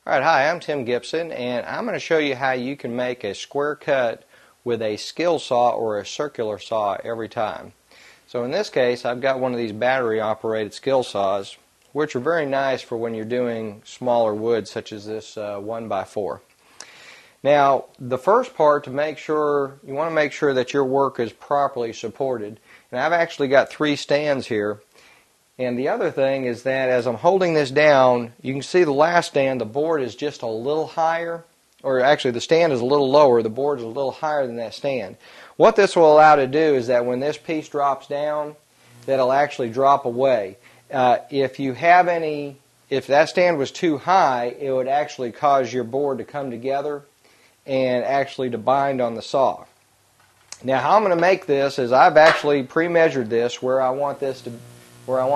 Alright, hi, I'm Tim Gibson, and I'm going to show you how you can make a square cut with a skill saw or a circular saw every time. So in this case, I've got one of these battery operated skill saws, which are very nice for when you're doing smaller wood such as this 1x4. Now, the first part, you want to make sure that your work is properly supported. And I've actually got 3 stands here. And the other thing is that as I'm holding this down, you can see the last stand, the board is just a little higher, or actually the stand is a little lower, the board is a little higher than that stand. What this will allow to do is that when this piece drops down, that'll actually drop away. If that stand was too high, it would actually cause your board to come together and actually to bind on the saw. Now how I'm going to make this is I've actually pre-measured this where I want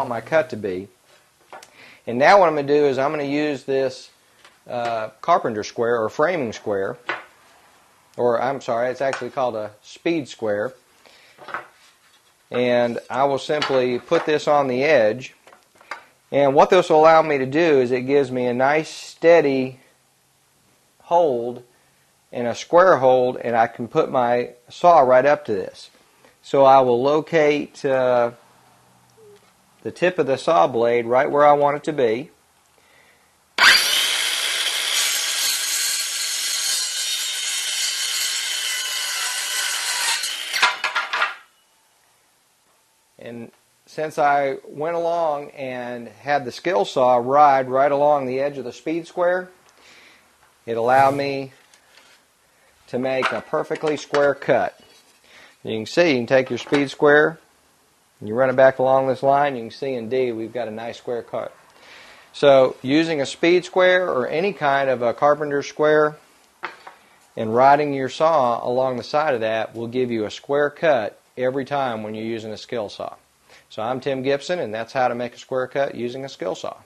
my cut to be. And now what I'm going to do is I'm going to use this carpenter square or framing square, or I'm sorry, it's actually called a speed square. And I will simply put this on the edge. And what this will allow me to do is it gives me a nice steady hold and a square hold, and I can put my saw right up to this. So I will locate the tip of the saw blade right where I want it to be. And since I went along and had the skill saw ride right along the edge of the speed square, it allowed me to make a perfectly square cut. You can see, you can take your speed square, you run it back along this line, you can see indeed we've got a nice square cut. So using a speed square or any kind of a carpenter square and riding your saw along the side of that will give you a square cut every time when you're using a skill saw. So I'm Tim Gibson, and that's how to make a square cut using a skill saw.